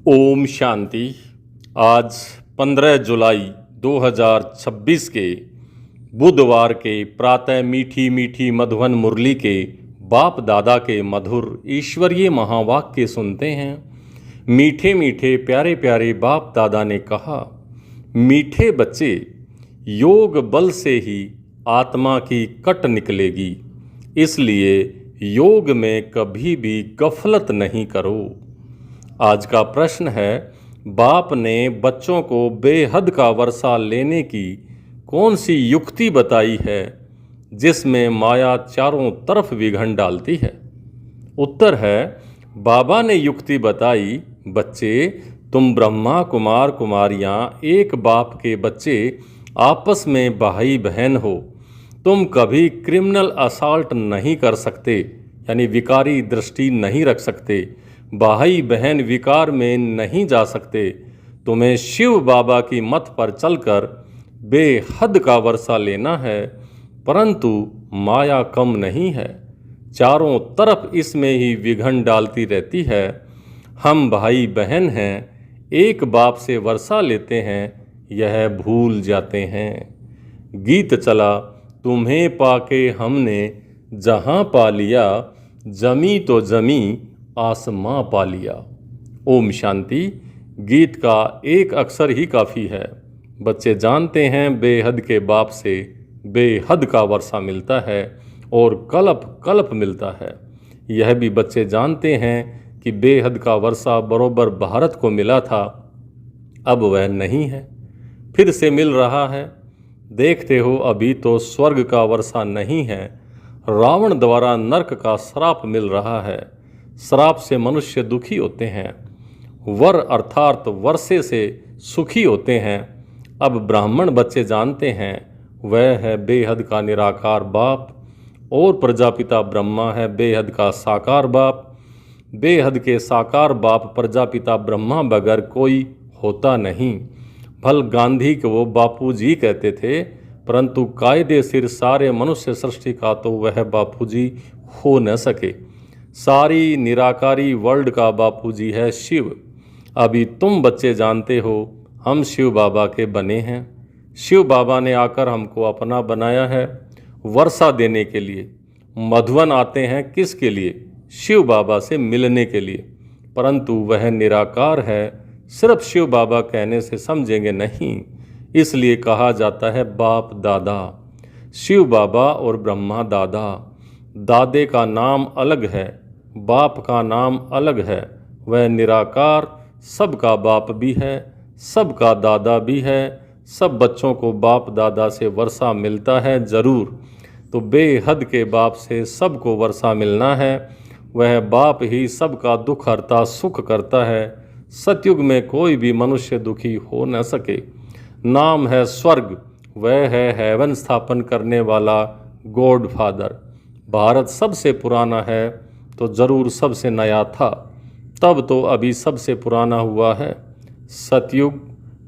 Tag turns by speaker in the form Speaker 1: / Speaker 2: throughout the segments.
Speaker 1: ओम शांति। आज 15 जुलाई 2026 के बुधवार के प्रातः मीठी मीठी मधुवन मुरली के बाप दादा के मधुर ईश्वरीय महावाक्य सुनते हैं। मीठे मीठे प्यारे प्यारे बाप दादा ने कहा, मीठे बच्चे, योग बल से ही आत्मा की कट निकलेगी, इसलिए योग में कभी भी गफलत नहीं करो। आज का प्रश्न है, बाप ने बच्चों को बेहद का वर्षा लेने की कौन सी युक्ति बताई है जिसमें माया चारों तरफ विघन डालती है। उत्तर है, बाबा ने युक्ति बताई, बच्चे तुम ब्रह्मा कुमार कुमारियां एक बाप के बच्चे आपस में भाई बहन हो। तुम कभी क्रिमिनल असॉल्ट नहीं कर सकते, यानी विकारी दृष्टि नहीं रख सकते, भाई बहन विकार में नहीं जा सकते। तुम्हें शिव बाबा की मत पर चलकर बेहद का वर्षा लेना है, परंतु माया कम नहीं है, चारों तरफ इसमें ही विघन डालती रहती है। हम भाई बहन हैं, एक बाप से वर्षा लेते हैं, यह भूल जाते हैं। गीत चला, तुम्हें पाके हमने जहाँ पा लिया, जमी तो जमी आसमां पा लिया। ओम शांति। गीत का एक अक्षर ही काफ़ी है। बच्चे जानते हैं बेहद के बाप से बेहद का वर्षा मिलता है और कल्प कल्प मिलता है। यह भी बच्चे जानते हैं कि बेहद का वर्षा बरोबर भारत को मिला था, अब वह नहीं है, फिर से मिल रहा है। देखते हो अभी तो स्वर्ग का वर्षा नहीं है, रावण द्वारा नरक का श्राप मिल रहा है। श्राप से मनुष्य दुखी होते हैं, वर अर्थात वर्षे से सुखी होते हैं। अब ब्राह्मण बच्चे जानते हैं वह है बेहद का निराकार बाप और प्रजापिता ब्रह्मा है बेहद का साकार बाप। बेहद के साकार बाप प्रजापिता ब्रह्मा बगैर कोई होता नहीं। भल गांधी को वो बापू जी कहते थे, परंतु कायदे सिर सारे मनुष्य सृष्टि का तो वह बापू जी हो न सके। सारी निराकारी वर्ल्ड का बापूजी है शिव। अभी तुम बच्चे जानते हो हम शिव बाबा के बने हैं। शिव बाबा ने आकर हमको अपना बनाया है वर्षा देने के लिए। मधुवन आते हैं किसके लिए? शिव बाबा से मिलने के लिए, परंतु वह निराकार है, सिर्फ शिव बाबा कहने से समझेंगे नहीं, इसलिए कहा जाता है बाप दादा। शिव बाबा और ब्रह्मा दादा। दादे का नाम अलग है, बाप का नाम अलग है। वह निराकार सबका बाप भी है, सबका दादा भी है। सब बच्चों को बाप दादा से वर्षा मिलता है ज़रूर, तो बेहद के बाप से सबको वर्षा मिलना है। वह बाप ही सबका दुख हरता सुख करता है। सतयुग में कोई भी मनुष्य दुखी हो न सके। नाम है स्वर्ग, वह है हेवन स्थापन करने वाला गॉड फादर। भारत सबसे पुराना है तो ज़रूर सबसे नया था, तब तो अभी सबसे पुराना हुआ है। सतयुग,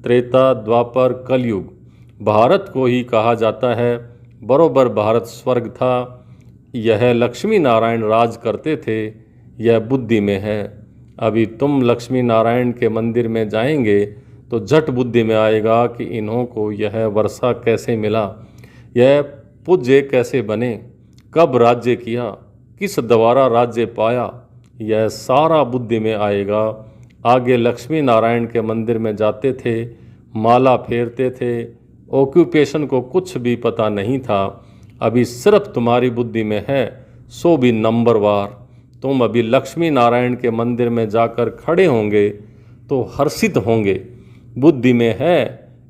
Speaker 1: त्रेता, द्वापर, कलयुग, भारत को ही कहा जाता है। बरोबर भारत स्वर्ग था। यह लक्ष्मी नारायण राज करते थे, यह बुद्धि में है। अभी तुम लक्ष्मी नारायण के मंदिर में जाएंगे तो झट बुद्धि में आएगा कि इन्हों को यह वर्षा कैसे मिला, यह पूज्य कैसे बने, कब राज्य किया, किस द्वारा राज्य पाया, यह सारा बुद्धि में आएगा। आगे लक्ष्मी नारायण के मंदिर में जाते थे, माला फेरते थे, ऑक्यूपेशन को कुछ भी पता नहीं था। अभी सिर्फ तुम्हारी बुद्धि में है, सो भी नंबरवार। तुम अभी लक्ष्मी नारायण के मंदिर में जाकर खड़े होंगे तो हर्षित होंगे। बुद्धि में है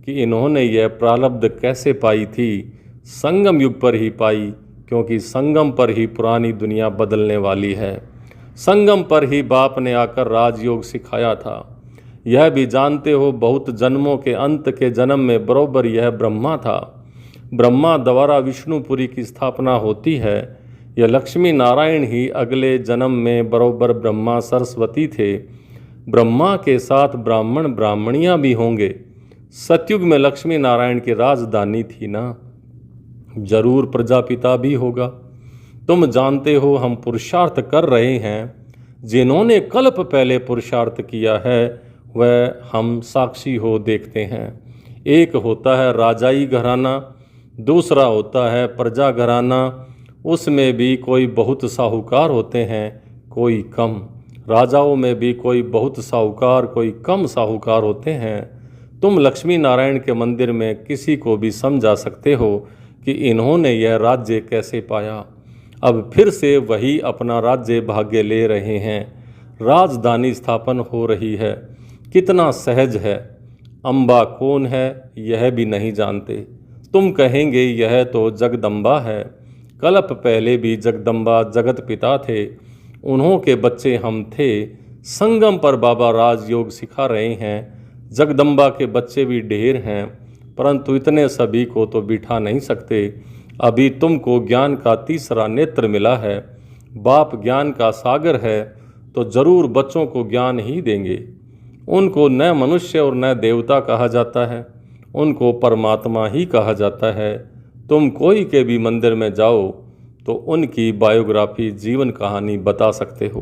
Speaker 1: कि इन्होंने यह प्रारब्ध कैसे पाई थी, संगम युग पर ही पाई, क्योंकि संगम पर ही पुरानी दुनिया बदलने वाली है। संगम पर ही बाप ने आकर राजयोग सिखाया था। यह भी जानते हो बहुत जन्मों के अंत के जन्म में बरोबर यह ब्रह्मा था। ब्रह्मा द्वारा विष्णुपुरी की स्थापना होती है। यह लक्ष्मी नारायण ही अगले जन्म में बरोबर ब्रह्मा सरस्वती थे। ब्रह्मा के साथ ब्राह्मण ब्राह्मणियाँ भी होंगे। सतयुग में लक्ष्मी नारायण की राजधानी थी ना, जरूर प्रजापिता भी होगा। तुम जानते हो हम पुरुषार्थ कर रहे हैं। जिन्होंने कल्प पहले पुरुषार्थ किया है वह हम साक्षी हो देखते हैं। एक होता है राजाई घराना, दूसरा होता है प्रजा घराना। उसमें भी कोई बहुत साहूकार होते हैं, कोई कम। राजाओं में भी कोई बहुत साहूकार, कोई कम साहूकार होते हैं। तुम लक्ष्मी नारायण के मंदिर में किसी को भी समझा सकते हो कि इन्होंने यह राज्य कैसे पाया। अब फिर से वही अपना राज्य भाग्य ले रहे हैं। राजधानी स्थापन हो रही है। कितना सहज है। अम्बा कौन है यह भी नहीं जानते। तुम कहेंगे यह तो जगदम्बा है। कल्प पहले भी जगदम्बा जगत पिता थे, उन्हों के बच्चे हम थे। संगम पर बाबा राजयोग सिखा रहे हैं। जगदम्बा के बच्चे भी ढेर हैं, परंतु इतने सभी को तो बिठा नहीं सकते। अभी तुमको ज्ञान का तीसरा नेत्र मिला है। बाप ज्ञान का सागर है तो जरूर बच्चों को ज्ञान ही देंगे। उनको न मनुष्य और न देवता कहा जाता है, उनको परमात्मा ही कहा जाता है। तुम कोई के भी मंदिर में जाओ तो उनकी बायोग्राफी, जीवन कहानी बता सकते हो।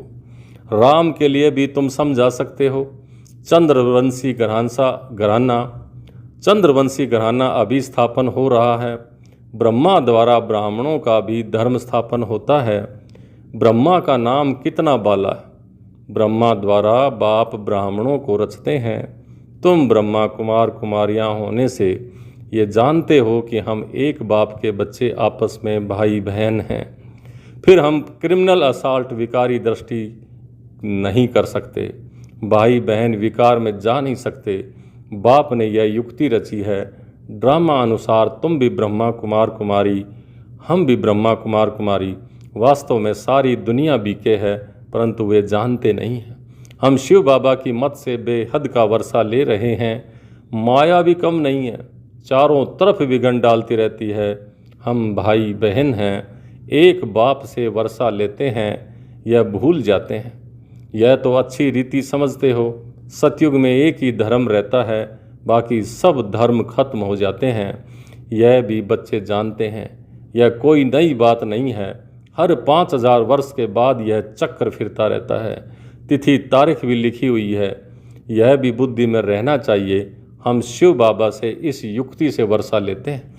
Speaker 1: राम के लिए भी तुम समझा सकते हो। चंद्रवंशी घराना अभी स्थापन हो रहा है। ब्रह्मा द्वारा ब्राह्मणों का भी धर्म स्थापन होता है। ब्रह्मा का नाम कितना बाला है। ब्रह्मा द्वारा बाप ब्राह्मणों को रचते हैं। तुम ब्रह्मा कुमार कुमारियां होने से ये जानते हो कि हम एक बाप के बच्चे आपस में भाई बहन हैं। फिर हम क्रिमिनल असाल्ट विकारी दृष्टि नहीं कर सकते। भाई बहन विकार में जा नहीं सकते। बाप ने यह युक्ति रची है। ड्रामा अनुसार तुम भी ब्रह्मा कुमार कुमारी, हम भी ब्रह्मा कुमार कुमारी। वास्तव में सारी दुनिया बीके है, परंतु वे जानते नहीं हैं। हम शिव बाबा की मत से बेहद का वर्षा ले रहे हैं। माया भी कम नहीं है, चारों तरफ विघन डालती रहती है। हम भाई बहन हैं, एक बाप से वर्षा लेते हैं, यह भूल जाते हैं। यह तो अच्छी रीति समझते हो। सतयुग में एक ही धर्म रहता है, बाकी सब धर्म खत्म हो जाते हैं। यह भी बच्चे जानते हैं। यह कोई नई बात नहीं है। हर 5000 वर्ष के बाद यह चक्र फिरता रहता है। तिथि तारीख भी लिखी हुई है। यह भी बुद्धि में रहना चाहिए। हम शिव बाबा से इस युक्ति से वर्षा लेते हैं।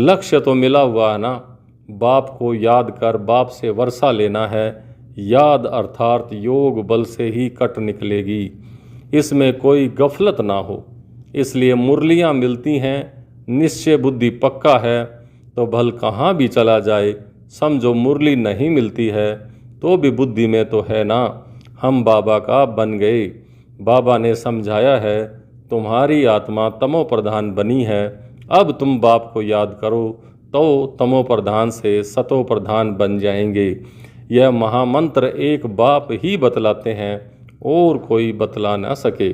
Speaker 1: लक्ष्य तो मिला हुआ है ना। बाप को याद कर बाप से वर्षा लेना है। याद अर्थात योग बल से ही कट निकलेगी, इसमें कोई गफलत ना हो। इसलिए मुरलियाँ मिलती हैं। निश्चय बुद्धि पक्का है तो भल कहाँ भी चला जाए। समझो मुरली नहीं मिलती है तो भी बुद्धि में तो है ना। हम बाबा का बन गए। बाबा ने समझाया है, तुम्हारी आत्मा तमो प्रधान बनी है। अब तुम बाप को याद करो तो तमो प्रधान से सतो प्रधान बन जाएंगे। यह महामंत्र एक बाप ही बतलाते हैं और कोई बतला ना सके।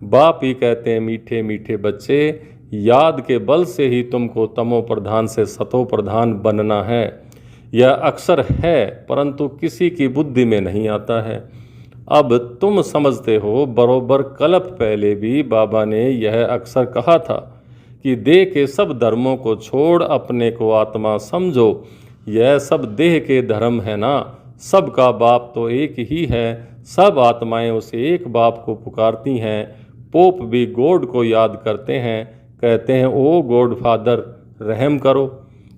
Speaker 1: बाप ही कहते हैं, मीठे मीठे बच्चे, याद के बल से ही तुमको तमो प्रधान से सतो प्रधान बनना है। यह अक्सर है, परंतु किसी की बुद्धि में नहीं आता है। अब तुम समझते हो। बरोबर कल्प पहले भी बाबा ने यह अक्सर कहा था कि देह के सब धर्मों को छोड़ अपने को आत्मा समझो। यह सब देह के धर्म है ना। सबका बाप तो एक ही है। सब आत्माएं उसे एक बाप को पुकारती हैं। पोप भी गॉड को याद करते हैं, कहते हैं, ओ गॉड फादर रहम करो।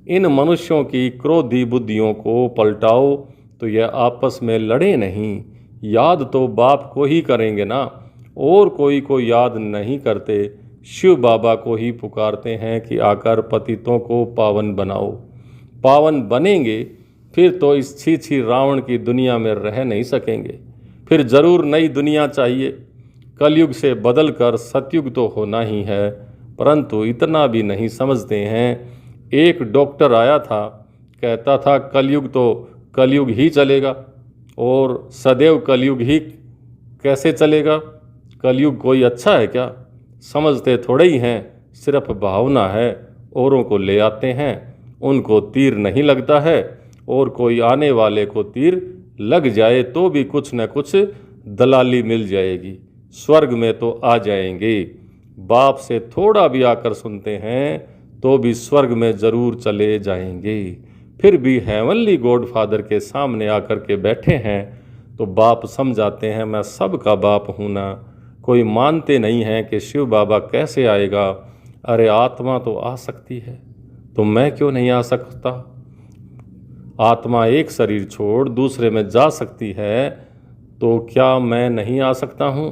Speaker 1: इन मनुष्यों की क्रोधी बुद्धियों को पलटाओ तो यह आपस में लड़े नहीं। याद तो बाप को ही करेंगे ना, और कोई को याद नहीं करते। शिव बाबा को ही पुकारते हैं कि आकर पतितों को पावन बनाओ। पावन बनेंगे फिर तो इस छी रावण की दुनिया में रह नहीं सकेंगे। फिर जरूर नई दुनिया चाहिए। कलयुग से बदल कर सतयुग तो होना ही है, परंतु इतना भी नहीं समझते हैं। एक डॉक्टर आया था, कहता था कलयुग तो कलयुग ही चलेगा, और सदैव कलयुग ही कैसे चलेगा। कलयुग कोई अच्छा है क्या। समझते थोड़े ही हैं, सिर्फ भावना है। औरों को ले आते हैं, उनको तीर नहीं लगता है, और कोई आने वाले को तीर लग जाए तो भी कुछ न कुछ दलाली मिल जाएगी। स्वर्ग में तो आ जाएंगे। बाप से थोड़ा भी आकर सुनते हैं तो भी स्वर्ग में जरूर चले जाएंगे। फिर भी हेवनली गॉड फादर के सामने आकर के बैठे हैं तो बाप समझाते हैं, मैं सबका बाप हूँ ना। कोई मानते नहीं हैं कि शिव बाबा कैसे आएगा। अरे आत्मा तो आ सकती है, तो मैं क्यों नहीं आ सकता? आत्मा एक शरीर छोड़ दूसरे में जा सकती है, तो क्या मैं नहीं आ सकता हूँ?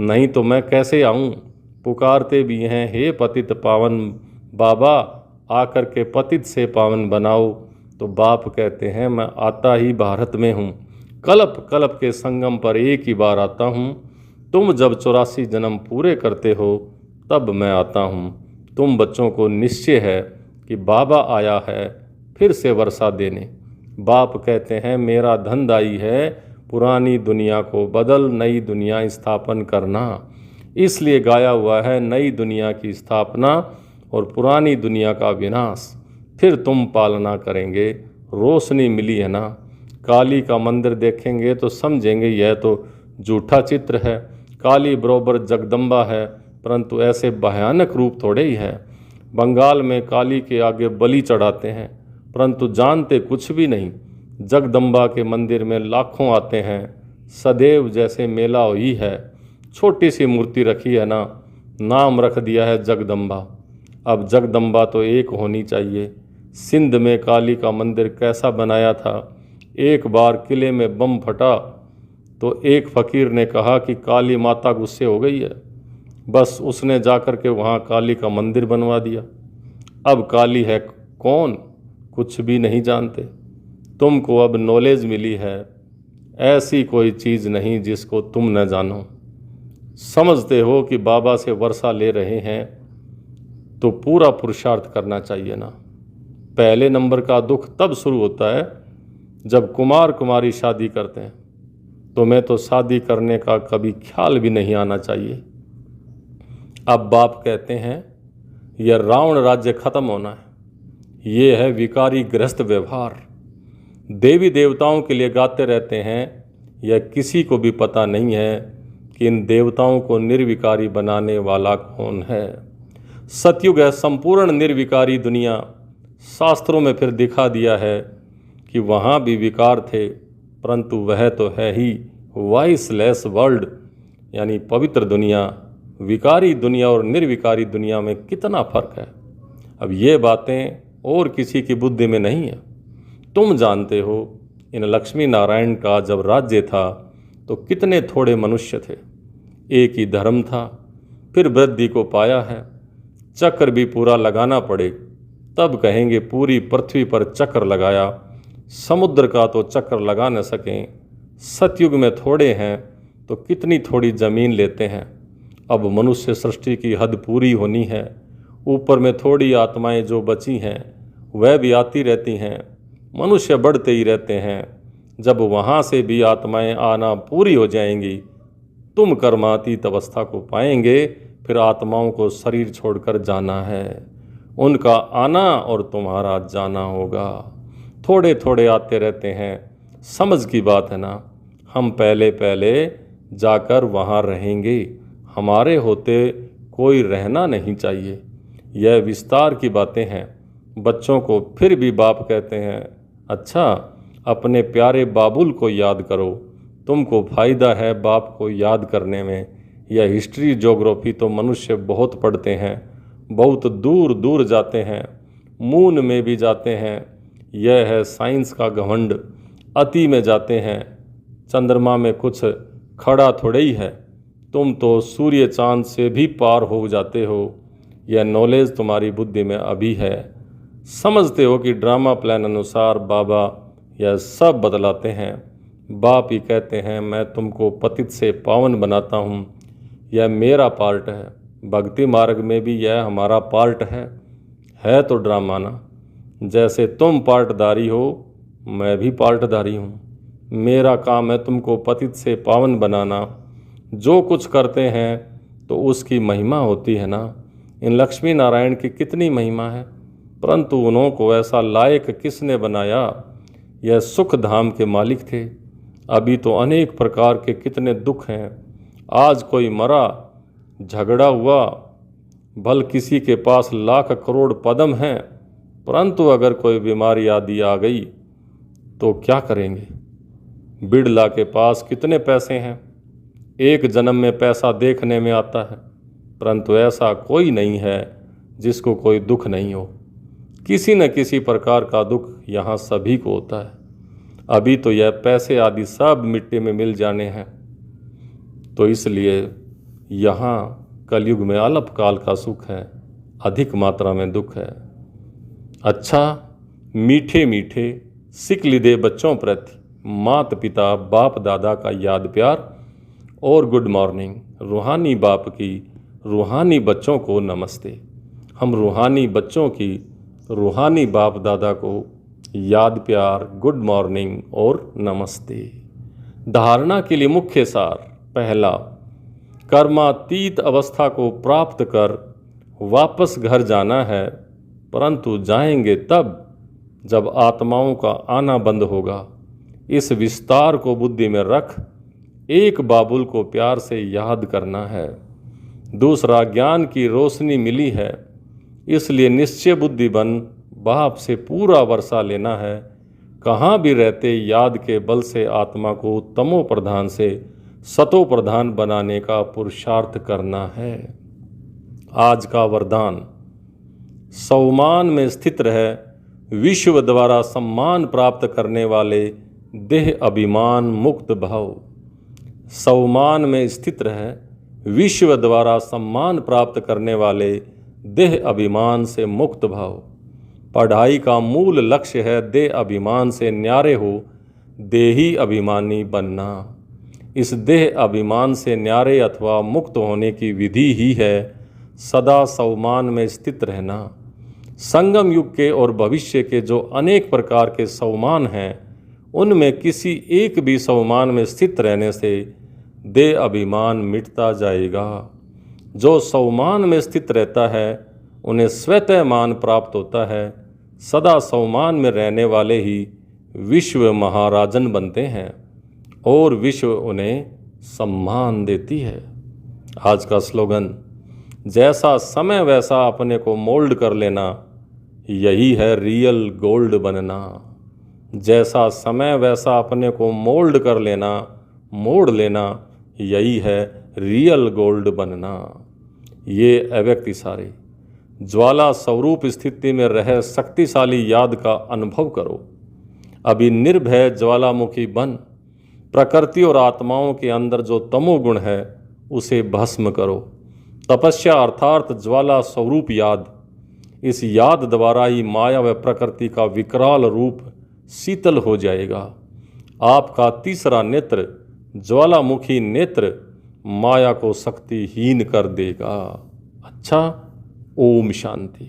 Speaker 1: नहीं तो मैं कैसे आऊँ? पुकारते भी हैं, हे पतित पावन बाबा, आकर के पतित से पावन बनाओ। तो बाप कहते हैं, मैं आता ही भारत में हूँ, कल्प कल्प के संगम पर एक ही बार आता हूँ। तुम जब 84 जन्म पूरे करते हो तब मैं आता हूँ। तुम बच्चों को निश्चय है कि बाबा आया है फिर से वर्षा देने। बाप कहते हैं, मेरा धंधाई है पुरानी दुनिया को बदल नई दुनिया स्थापन करना। इसलिए गाया हुआ है नई दुनिया की स्थापना और पुरानी दुनिया का विनाश। फिर तुम पालना करेंगे। रोशनी मिली है ना? काली का मंदिर देखेंगे तो समझेंगे यह तो झूठा चित्र है। काली बरोबर जगदम्बा है, परंतु ऐसे भयानक रूप थोड़े ही है। बंगाल में काली के आगे बलि चढ़ाते हैं, परंतु जानते कुछ भी नहीं। जगदम्बा के मंदिर में लाखों आते हैं, सदैव जैसे मेला हुई है। छोटी सी मूर्ति रखी है ना, नाम रख दिया है जगदम्बा। अब जगदम्बा तो एक होनी चाहिए। सिंध में काली का मंदिर कैसा बनाया था? एक बार किले में बम फटा तो एक फ़कीर ने कहा कि काली माता गुस्से हो गई है, बस उसने जाकर के वहाँ काली का मंदिर बनवा दिया। अब काली है कौन? कुछ भी नहीं जानते। तुमको अब नॉलेज मिली है, ऐसी कोई चीज़ नहीं जिसको तुम न जानो। समझते हो कि बाबा से वर्षा ले रहे हैं तो पूरा पुरुषार्थ करना चाहिए ना। पहले नंबर का दुख तब शुरू होता है जब कुमार कुमारी शादी करते हैं। तुम्हें तो शादी करने का कभी ख्याल भी नहीं आना चाहिए। अब बाप कहते हैं, यह रावण राज्य खत्म होना है। ये है विकारी गृहस्थ व्यवहार। देवी देवताओं के लिए गाते रहते हैं, यह किसी को भी पता नहीं है कि इन देवताओं को निर्विकारी बनाने वाला कौन है। सतयुग है संपूर्ण निर्विकारी दुनिया। शास्त्रों में फिर दिखा दिया है कि वहाँ भी विकार थे, परंतु वह तो है ही वाइसलेस वर्ल्ड, यानी पवित्र दुनिया। विकारी दुनिया और निर्विकारी दुनिया में कितना फर्क है। अब ये बातें और किसी की बुद्धि में नहीं है। तुम जानते हो, इन लक्ष्मी नारायण का जब राज्य था तो कितने थोड़े मनुष्य थे। एक ही धर्म था, फिर वृद्धि को पाया है। चक्र भी पूरा लगाना पड़े तब कहेंगे पूरी पृथ्वी पर चक्र लगाया। समुद्र का तो चक्र लगा न सकें। सतयुग में थोड़े हैं तो कितनी थोड़ी ज़मीन लेते हैं। अब मनुष्य सृष्टि की हद पूरी होनी है। ऊपर में थोड़ी आत्माएं जो बची हैं वह भी आती रहती हैं। मनुष्य बढ़ते ही रहते हैं। जब वहाँ से भी आत्माएं आना पूरी हो जाएंगी, तुम कर्मातीत अवस्था को पाएंगे। फिर आत्माओं को शरीर छोड़कर जाना है। उनका आना और तुम्हारा जाना होगा। थोड़े थोड़े आते रहते हैं। समझ की बात है ना। हम पहले पहले जाकर वहाँ रहेंगे। हमारे होते कोई रहना नहीं चाहिए। यह विस्तार की बातें हैं। बच्चों को फिर भी बाप कहते हैं, अच्छा अपने प्यारे बाबुल को याद करो। तुमको फ़ायदा है बाप को याद करने में। यह हिस्ट्री ज्योग्राफी तो मनुष्य बहुत पढ़ते हैं, बहुत दूर दूर जाते हैं, मून में भी जाते हैं। यह है साइंस का घमंड। अति में जाते हैं। चंद्रमा में कुछ खड़ा थोड़े ही है। तुम तो सूर्य चांद से भी पार हो जाते हो। यह नॉलेज तुम्हारी बुद्धि में अभी है। समझते हो कि ड्रामा प्लान अनुसार बाबा यह सब बदलाते हैं। बाप ही कहते हैं, मैं तुमको पतित से पावन बनाता हूँ। यह मेरा पार्ट है। भक्ति मार्ग में भी यह हमारा पार्ट है तो ड्रामा ना। जैसे तुम पार्टधारी हो, मैं भी पार्टधारी हूँ। मेरा काम है तुमको पतित से पावन बनाना। जो कुछ करते हैं तो उसकी महिमा होती है ना। इन लक्ष्मी नारायण की कितनी महिमा है, परंतु उन्हों को ऐसा लायक किसने बनाया? यह सुख धाम के मालिक थे। अभी तो अनेक प्रकार के कितने दुख हैं। आज कोई मरा, झगड़ा हुआ, भल किसी के पास लाख करोड़ पदम हैं, परंतु अगर कोई बीमारी आदि आ गई तो क्या करेंगे? बिड़ला के पास कितने पैसे हैं, एक जन्म में पैसा देखने में आता है, परंतु ऐसा कोई नहीं है जिसको कोई दुख नहीं हो। किसी न किसी प्रकार का दुख यहाँ सभी को होता है। अभी तो यह पैसे आदि सब मिट्टी में मिल जाने हैं, तो इसलिए यहाँ कलयुग में अल्पकाल का सुख है, अधिक मात्रा में दुख है। अच्छा, मीठे मीठे सिकलिदे बच्चों प्रति माता पिता बाप दादा का याद प्यार और गुड मॉर्निंग। रूहानी बाप की रूहानी बच्चों को नमस्ते। हम रूहानी बच्चों की रूहानी बाप दादा को याद प्यार, गुड मॉर्निंग और नमस्ते। धारणा के लिए मुख्य सार: पहला, कर्मातीत अवस्था को प्राप्त कर वापस घर जाना है, परंतु जाएंगे तब जब आत्माओं का आना बंद होगा। इस विस्तार को बुद्धि में रख एक बाबुल को प्यार से याद करना है। दूसरा, ज्ञान की रोशनी मिली है, इसलिए निश्चय बुद्धि बन बाप से पूरा वर्षा लेना है। कहाँ भी रहते याद के बल से आत्मा को तमो प्रधान से सतो प्रधान बनाने का पुरुषार्थ करना है। आज का वरदान: सौमान में स्थित रहे विश्व द्वारा सम्मान प्राप्त करने वाले देह अभिमान मुक्त भाव। सौमान में स्थित रहे विश्व द्वारा सम्मान प्राप्त करने वाले देह अभिमान से मुक्त भाव। पढ़ाई का मूल लक्ष्य है देह अभिमान से न्यारे हो देही अभिमानी बनना। इस देह अभिमान से न्यारे अथवा मुक्त होने की विधि ही है सदा सौमान में स्थित रहना। संगम युग के और भविष्य के जो अनेक प्रकार के सौमान हैं, उनमें किसी एक भी सौमान में स्थित रहने से देह अभिमान मिटता जाएगा। जो सौमान में स्थित रहता है उन्हें स्वतः मान प्राप्त होता है। सदा सौमान में रहने वाले ही विश्व महाराजन बनते हैं और विश्व उन्हें सम्मान देती है। आज का स्लोगन: जैसा समय वैसा अपने को मोल्ड कर लेना, यही है रियल गोल्ड बनना। जैसा समय वैसा अपने को मोल्ड कर लेना, मोड़ लेना, यही है रियल गोल्ड बनना। ये अव्यक्त इशारे ज्वाला स्वरूप स्थिति में रह शक्तिशाली याद का अनुभव करो। अभी निर्भय ज्वालामुखी बन प्रकृति और आत्माओं के अंदर जो तमोगुण है उसे भस्म करो। तपस्या अर्थात ज्वाला स्वरूप याद, इस याद द्वारा ही माया व प्रकृति का विकराल रूप शीतल हो जाएगा। आपका तीसरा नेत्र ज्वालामुखी नेत्र माया को शक्तिहीन कर देगा। अच्छा, ओम शांति।